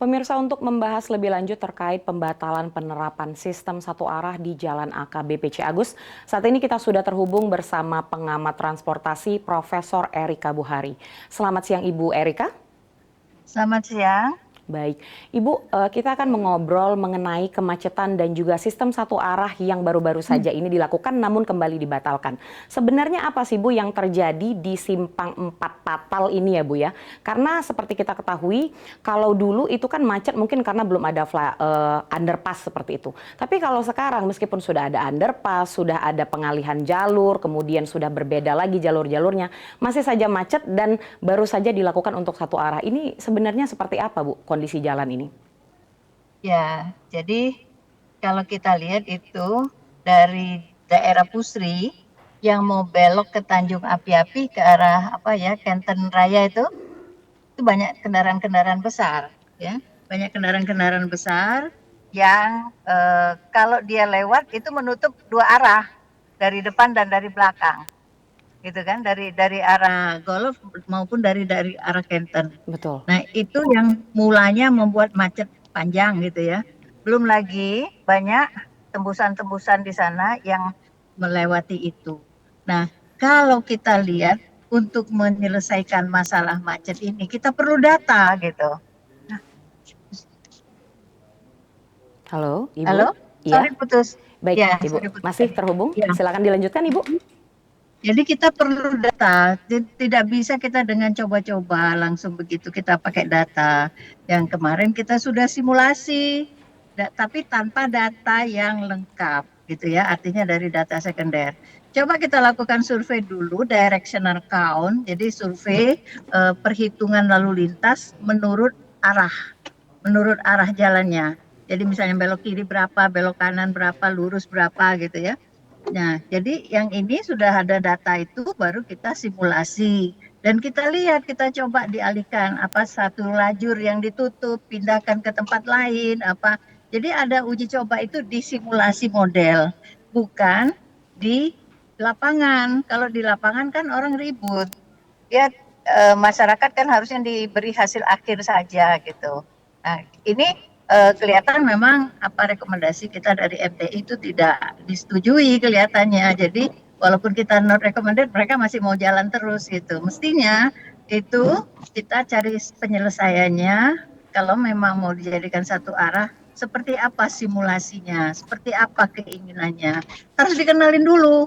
Pemirsa, untuk membahas lebih lanjut terkait pembatalan penerapan sistem satu arah di Jalan AKBP Ciagus, saat ini kita sudah terhubung bersama pengamat transportasi Profesor Erika Buhari. Selamat siang Ibu Erika. Selamat siang. Baik, Ibu, kita akan mengobrol mengenai kemacetan dan juga sistem satu arah yang baru-baru saja ini dilakukan namun kembali dibatalkan. Sebenarnya apa sih Bu yang terjadi di Simpang 4 Patal ini ya Bu ya? Karena seperti kita ketahui, kalau dulu itu kan macet mungkin karena belum ada underpass seperti itu. Tapi kalau sekarang meskipun sudah ada underpass, sudah ada pengalihan jalur, kemudian sudah berbeda lagi jalur-jalurnya, masih saja macet dan baru saja dilakukan untuk satu arah. Ini sebenarnya seperti apa Bu kondisi jalan ini? Ya, jadi kalau kita lihat itu dari daerah Pusri yang mau belok ke Tanjung Api-Api ke arah apa ya, Kenten Raya itu banyak kendaraan-kendaraan besar, ya, banyak kendaraan-kendaraan besar yang kalau dia lewat itu menutup dua arah dari depan dan dari belakang, gitu kan, dari arah Golf maupun dari arah Kenten. Betul. Nah, itu yang mulanya membuat macet panjang gitu ya. Belum lagi banyak tembusan-tembusan di sana yang melewati itu. Nah, kalau kita lihat untuk menyelesaikan masalah macet ini, kita perlu data gitu. Halo, Halo? Ibu? Sorry Iya, putus. baik Ya, Ibu. sorry putus Masih tadi. terhubung? Ya. Silakan dilanjutkan Ibu. Jadi kita perlu data, tidak bisa kita dengan coba-coba langsung begitu kita pakai data. Yang kemarin kita sudah simulasi, tapi tanpa data yang lengkap, gitu ya. Artinya dari data sekunder. Coba kita lakukan survei dulu, directional count. Jadi survei perhitungan lalu lintas menurut arah jalannya. Jadi misalnya belok kiri berapa, belok kanan berapa, lurus berapa, gitu ya. Nah, jadi yang ini sudah ada data itu baru kita simulasi dan kita lihat, kita coba dialihkan apa satu lajur yang ditutup pindahkan ke tempat lain apa. Jadi ada uji coba itu di simulasi model, bukan di lapangan. Kalau di lapangan kan orang ribut. Ya masyarakat kan harusnya diberi hasil akhir saja gitu. Nah, ini kelihatan memang apa rekomendasi kita dari MTI itu tidak disetujui kelihatannya. Jadi walaupun kita not recommended, mereka masih mau jalan terus gitu. Mestinya itu kita cari penyelesaiannya. Kalau memang mau dijadikan satu arah, seperti apa simulasinya, seperti apa keinginannya, harus dikenalin dulu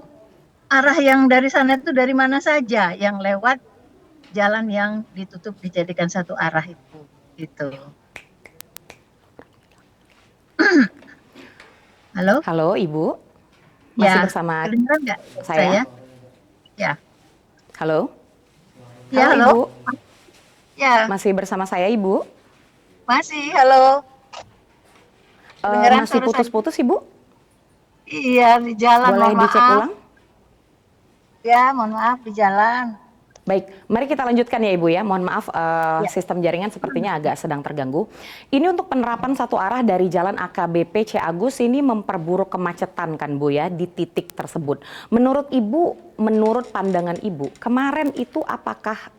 arah yang dari sana itu dari mana saja yang lewat jalan yang ditutup dijadikan satu arah itu gitu. Halo? Halo, Ibu. Masih Ya, bersama kedengeran nggak saya? saya? Ya. Halo? Ya, Halo, halo? Ibu. Ya, Masih bersama saya, Ibu. masih. Halo. Kedengeran Masih suara saya? putus-putus, Ibu? Iya, di jalan, Boleh mohon dicek maaf. ulang? Ya, mohon maaf di jalan. Baik, mari kita lanjutkan ya Ibu ya. Mohon maaf, Ya. sistem jaringan sepertinya agak sedang terganggu. Ini untuk penerapan satu arah dari Jalan AKBP Ciagus ini memperburuk kemacetan kan Bu ya di titik tersebut. Menurut Ibu, menurut pandangan Ibu, kemarin itu apakah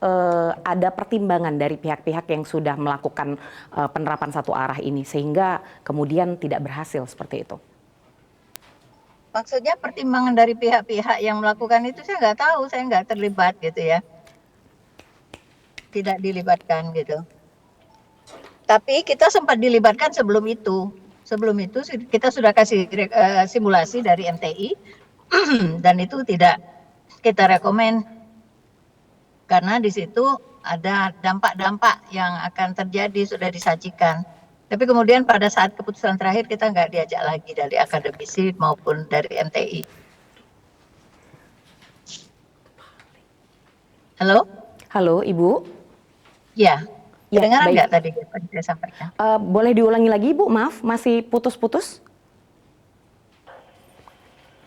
ada pertimbangan dari pihak-pihak yang sudah melakukan penerapan satu arah ini sehingga kemudian tidak berhasil seperti itu? Maksudnya pertimbangan dari pihak-pihak yang melakukan itu saya nggak tahu, saya nggak terlibat gitu ya. Tidak dilibatkan gitu. Tapi kita sempat dilibatkan sebelum itu. Sebelum itu kita sudah kasih simulasi dari MTI dan itu tidak kita rekomen karena di situ ada dampak-dampak yang akan terjadi sudah disajikan. Tapi kemudian pada saat keputusan terakhir kita nggak diajak lagi dari akademisi maupun dari MTI. Halo? Halo Ibu? Ya, Ya, kedengaran baik. nggak tadi apa yang saya sampaikan? Boleh diulangi lagi Ibu? Maaf, masih putus-putus.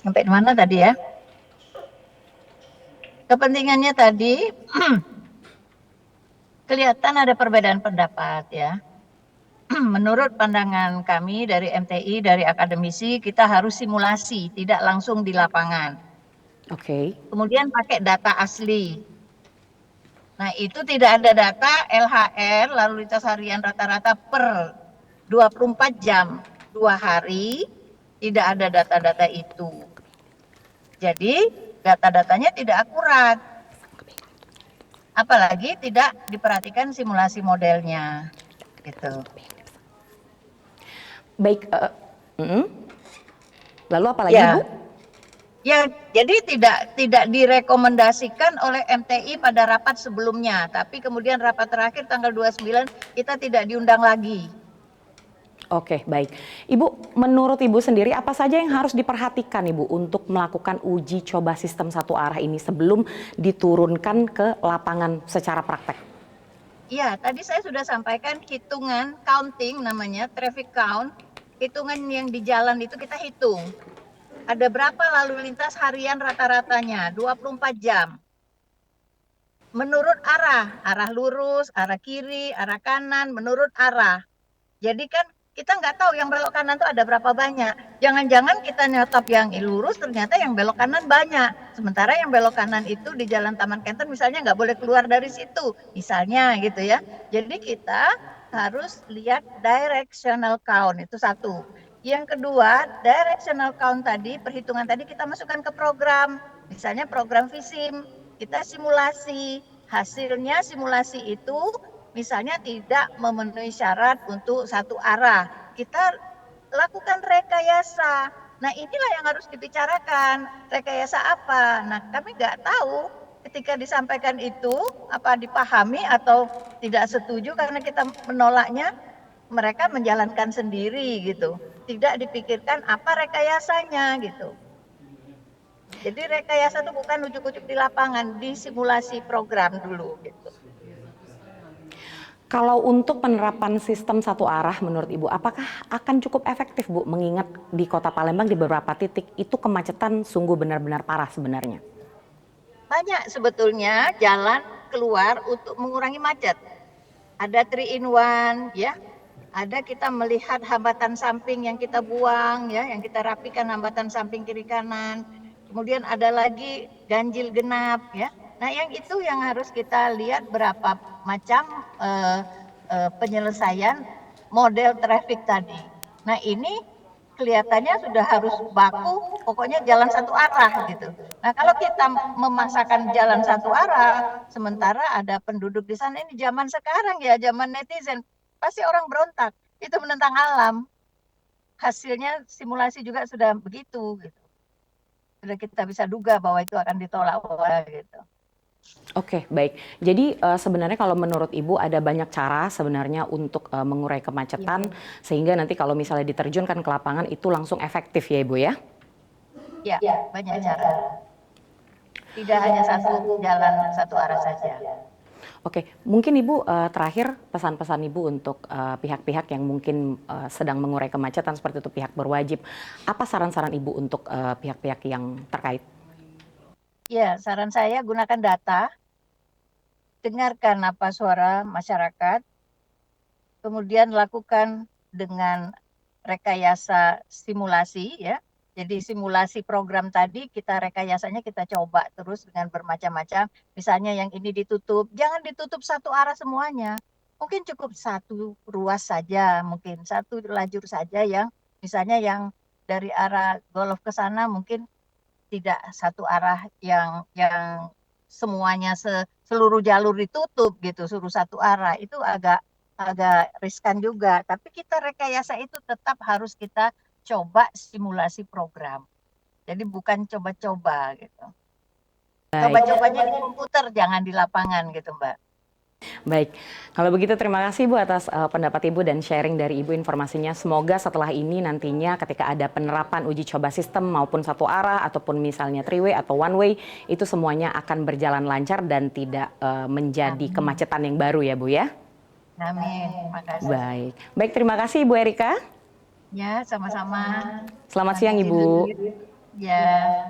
Sampai di mana tadi ya? Kepentingannya tadi kelihatan ada perbedaan pendapat ya. Menurut pandangan kami dari MTI, dari akademisi, kita harus simulasi, tidak langsung di lapangan. Oke. Kemudian pakai data asli. Nah, itu tidak ada data LHR, lalu lintas harian rata-rata per 24 jam, 2 hari, tidak ada data-data itu. Jadi, data-datanya tidak akurat. Apalagi tidak diperhatikan simulasi modelnya. Gitu. Baik, lalu apa lagi, Bu? Ya, ya, jadi tidak direkomendasikan oleh MTI pada rapat sebelumnya, tapi kemudian rapat terakhir tanggal 29 kita tidak diundang lagi. Oke, baik. Ibu, menurut Ibu sendiri apa saja yang harus diperhatikan Ibu untuk melakukan uji coba sistem satu arah ini sebelum diturunkan ke lapangan secara praktek? Iya, tadi saya sudah sampaikan hitungan counting namanya traffic count, hitungan yang di jalan itu kita hitung. Ada berapa lalu lintas harian rata-ratanya, 24 jam. Menurut arah lurus, arah kiri, arah kanan, menurut arah. Jadi kan kita nggak tahu yang belok kanan tuh ada berapa banyak. Jangan-jangan kita nyetop yang lurus, ternyata yang belok kanan banyak. Sementara yang belok kanan itu di Jalan Taman Kenten misalnya nggak boleh keluar dari situ, misalnya gitu ya. Jadi kita harus lihat directional count, itu satu. Yang kedua, directional count tadi, perhitungan tadi kita masukkan ke program. Misalnya program VISIM, kita simulasi. Hasilnya simulasi itu misalnya tidak memenuhi syarat untuk satu arah, kita lakukan rekayasa. Nah, inilah yang harus dibicarakan. Rekayasa apa? Nah, kami nggak tahu ketika disampaikan itu apa dipahami atau tidak setuju karena kita menolaknya, mereka menjalankan sendiri gitu. Tidak dipikirkan apa rekayasanya gitu. Jadi rekayasa itu bukan ujuk-ujuk di lapangan, di simulasi program dulu gitu. Kalau untuk penerapan sistem satu arah menurut Ibu, apakah akan cukup efektif Bu? Mengingat di Kota Palembang di beberapa titik itu kemacetan sungguh benar-benar parah sebenarnya. Banyak sebetulnya jalan keluar untuk mengurangi macet. Ada 3-in-1 ya. Ada kita melihat hambatan samping yang kita buang ya, yang kita rapikan hambatan samping kiri kanan. Kemudian ada lagi ganjil genap ya. Nah, yang itu yang harus kita lihat berapa macam penyelesaian model traffic tadi. Nah, ini kelihatannya sudah harus baku, pokoknya jalan satu arah gitu. Nah, kalau kita memaksakan jalan satu arah, sementara ada penduduk di sana, ini zaman sekarang ya, zaman netizen, pasti orang berontak. Itu menentang alam. Hasilnya simulasi juga sudah begitu gitu. Sudah kita bisa duga bahwa itu akan ditolak gitu. Oke, baik. Jadi sebenarnya kalau menurut Ibu ada banyak cara sebenarnya untuk mengurai kemacetan sehingga nanti kalau misalnya diterjunkan ke lapangan itu langsung efektif ya Ibu ya? Ya, banyak cara. Tidak hanya satu jalan satu arah saja. Oke, mungkin Ibu terakhir pesan-pesan Ibu untuk pihak-pihak yang mungkin sedang mengurai kemacetan seperti itu pihak berwajib. Apa saran-saran Ibu untuk pihak-pihak yang terkait? Ya, saran saya gunakan data, dengarkan apa suara masyarakat, kemudian lakukan dengan rekayasa simulasi ya. Jadi simulasi program tadi kita rekayasanya kita coba terus dengan bermacam-macam. Misalnya yang ini ditutup, jangan ditutup satu arah semuanya. Mungkin cukup satu ruas saja, mungkin satu lajur saja yang misalnya yang dari arah Golf ke sana mungkin tidak satu arah yang semuanya seluruh jalur ditutup gitu, suruh satu arah. Itu agak riskan juga, tapi kita rekayasa itu tetap harus kita coba simulasi program. Jadi bukan coba-coba gitu. Coba-cobanya di komputer, jangan di lapangan gitu, Mbak. Baik, kalau begitu terima kasih Bu atas pendapat Ibu dan sharing dari Ibu informasinya. Semoga setelah ini nantinya ketika ada penerapan uji coba sistem maupun satu arah ataupun misalnya three-way atau one-way, itu semuanya akan berjalan lancar dan tidak menjadi kemacetan yang baru ya Bu ya. Amin, terima kasih. Baik, baik terima kasih Ibu Erika. Ya, sama-sama. Selamat siang Ibu. Ya.